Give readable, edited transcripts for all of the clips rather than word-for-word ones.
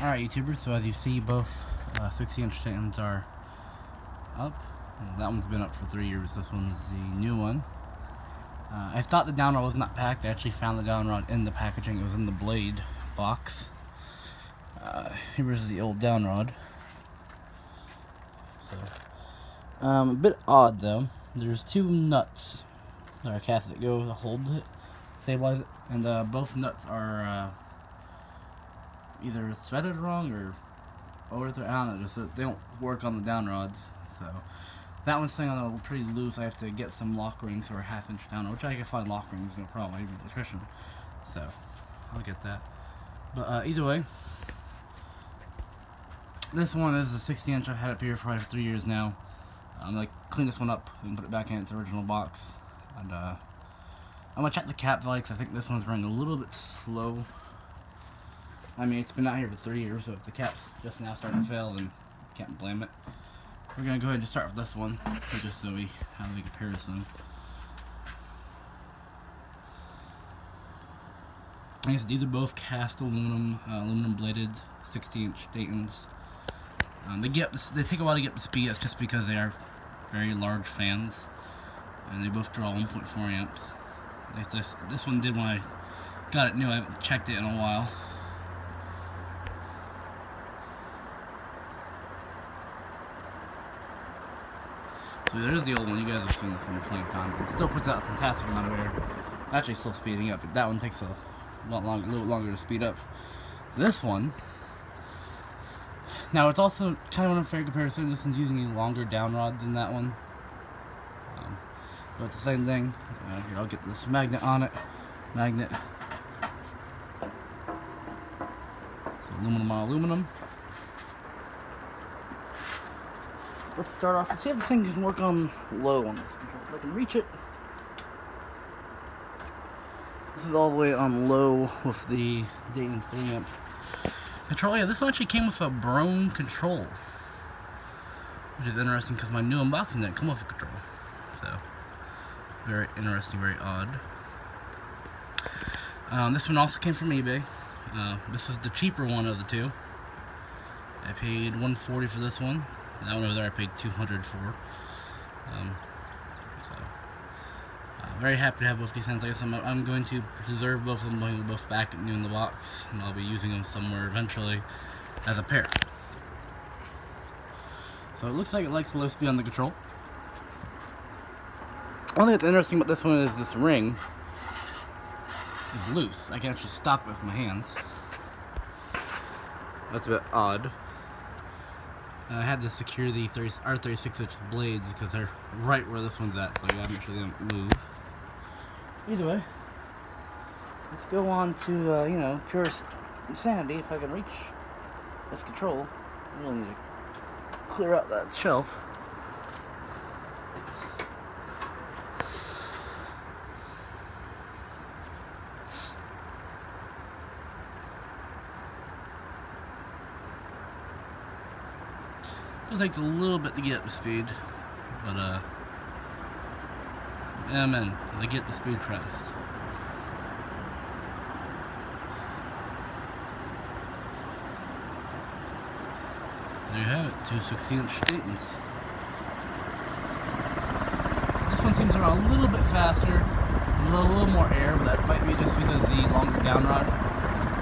Alright YouTubers, so as you see both 60-inch Daytons are up. That one's been up for 3 years, this one's the new one. I thought the down rod was not packed. I actually found the down rod in the packaging. It was in the blade box. Here's the old down rod. So, a bit odd though. There's two nuts that are cast that go to hold it, stabilize it, and both nuts are either threaded wrong or I don't know, just they don't work on the down rods. So that one's staying on a pretty loose. I have to get some lock rings or a 1/2 inch down rod, which I can find lock rings, no problem. I even have an electrician, so I'll get that. But either way, this one is a 60-inch. I've had it here for probably 3 years now. I'm gonna clean this one up and put it back in its original box, and I'm gonna check the cap value because I think this one's running a little bit slow. I mean, it's been out here for 3 years, so if the cap's just now starting to fail, then can't blame it. We're gonna go ahead and start with this one, just so we have a comparison. I guess these are both cast aluminum, aluminum bladed 60-inch Daytons. They take a while to get up to speed. That's just because they are very large fans, and they both draw 1.4 amps. This one did when I got it new. I haven't checked it in a while. So there's the old one. You guys have seen this one plenty of times. It still puts out a fantastic amount of air. Actually, still speeding up, but that one takes a little longer to speed up. This one, now it's also kind of an unfair comparison. This one's using a longer down rod than that one, but it's the same thing. Here, I'll get this magnet on it. Magnet. It's aluminum on aluminum. Let's start off and see if this thing can work on low on this control. If I can reach it. This is all the way on low with the Dayton 3 amp control. Yeah, this one actually came with a Brone control, which is interesting because my new unboxing didn't come with a control. So, very interesting, very odd. This one also came from eBay. This is the cheaper one of the two. I paid $140 for this one. That one over there I paid $200 for. Very happy to have both these hands. Like I said, I'm going to preserve both of them, putting them both back in the box, and I'll be using them somewhere eventually as a pair. So it looks like it likes low speed on the control. One thing that's interesting about this one is this ring is loose. I can actually stop it with my hands. That's a bit odd. I had to secure the R36-inch blades because they're right where this one's at, so I gotta make sure they don't move. Either way, let's go on to, you know, pure insanity. If I can reach this control, I really need to clear out that shelf. It takes a little bit to get up to speed, but yeah, man, they get the speed fast. There you have it, two 60-inch Daytons. This one seems to run a little bit faster, a little more air, but that might be just because the longer down rod.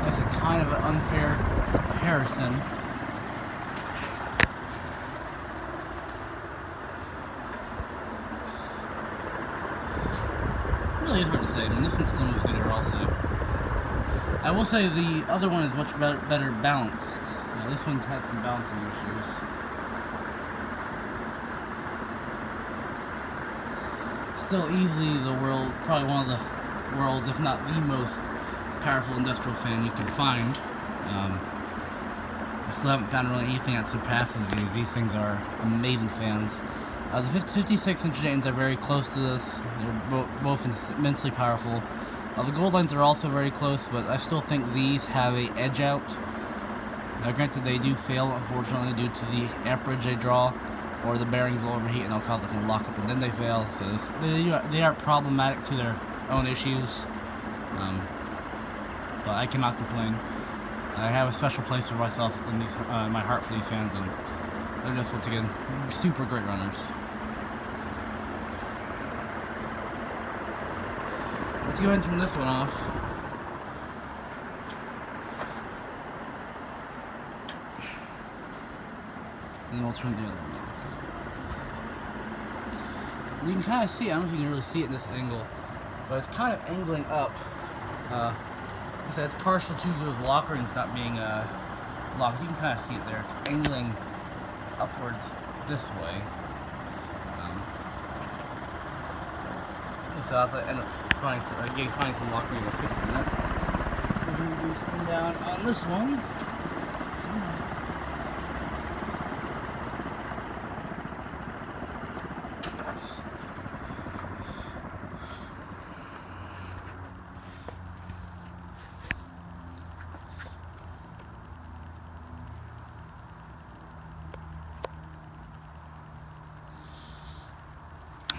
That's a kind of an unfair comparison. Really is hard to say, and this one still moves good here also. I will say the other one is much better balanced. This one's had some balancing issues. Still easily probably one of the world's, if not the most powerful industrial fan you can find. I still haven't found really anything that surpasses these. These things are amazing fans. The 56-inch Daytons are very close to this. They're both immensely powerful. The gold lines are also very close, but I still think these have an edge out. Now, granted, they do fail, unfortunately, due to the amperage they draw, or the bearings will overheat and they'll cause it to lock up and then they fail. So they are problematic to their own issues. But I cannot complain. I have a special place for myself in these, my heart for these fans, and they're just, once again, super great runners. Let's go ahead and turn this one off. And then we'll turn the other one off. You can kind of see it. I don't know if you can really see it in this angle, but it's kind of angling up. Like I said, it's partial to those lock rings not being locked. You can kind of see it there. It's angling upwards this way. So I'll end up finding some lock ring and fixing it. We're going to do spin down on this one.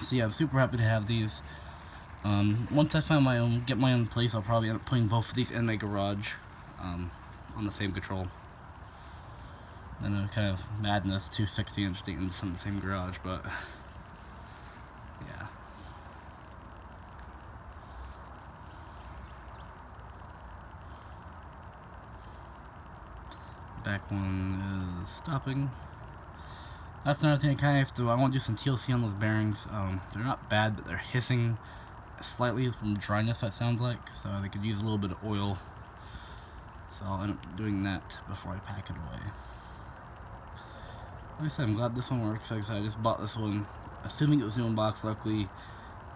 So yeah, I'm super happy to have these. Once I find get my own place, I'll probably end up putting both of these in my garage, on the same control. I know, kind of madness, 2 60-inch Daytons in the same garage, but yeah. Back one is stopping. That's another thing I kind of have to, I want to do some TLC on those bearings. They're not bad, but they're hissing slightly from dryness, that sounds like, so they could use a little bit of oil. So I'll end up doing that before I pack it away. Like I said, I'm glad this one works. Like I said, I just bought this one assuming it was new in box. Luckily,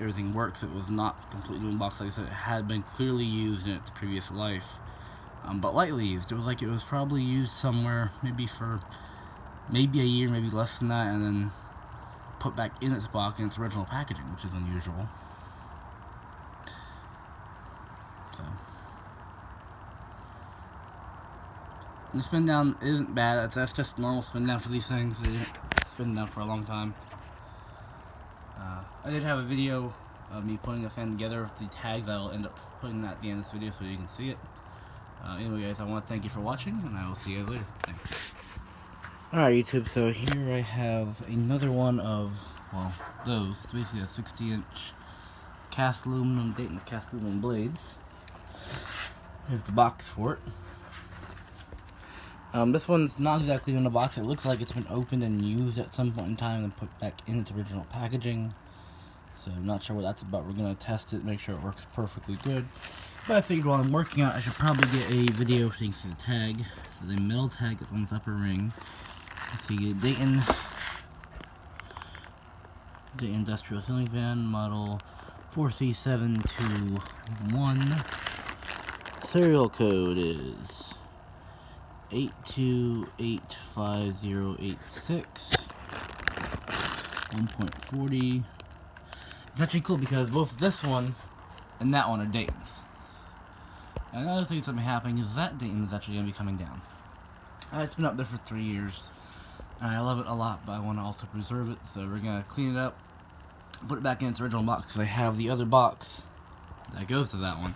everything works. It was not completely new in box. Like I said, it had been clearly used in its previous life, but lightly used. It was like it was probably used somewhere, maybe for maybe a year, maybe less than that, and then put back in its box in its original packaging, which is unusual. So the spin down isn't bad. That's just normal spin down for these things. They didn't spin down for a long time. I did have a video of me putting the fan together with the tags. I will end up putting that at the end of this video so you can see it. Anyway, guys, I want to thank you for watching, and I will see you guys later. Thanks. Alright, YouTube, so here I have another one of, well, those. It's basically a 60-inch cast aluminum, Dayton cast aluminum blades. Here's the box for it. This one's not exactly in the box. It looks like it's been opened and used at some point in time and put back in its original packaging. So I'm not sure what that's about. We're going to test it, make sure it works perfectly good. But I figured while I'm working on it, I should probably get a video so you can see the tag. So the metal tag that's on this upper ring. Let's see, Dayton industrial ceiling fan, model 4C721. Serial code is 8285086. 1.40. It's actually cool because both this one and that one are Daytons. And another thing that's going to be happening is that Dayton is actually going to be coming down. It's been up there for 3 years. And I love it a lot, but I want to also preserve it. So we're going to clean it up, put it back in its original box, because I have the other box that goes to that one.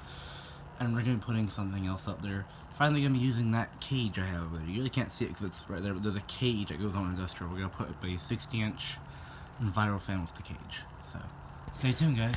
And we're going to be putting something else up there. Finally going to be using that cage I have over there. You really can't see it because it's right there, but there's a cage that goes on industrial. We're going to put up a 60-inch Enviro fan with the cage. So stay tuned, guys.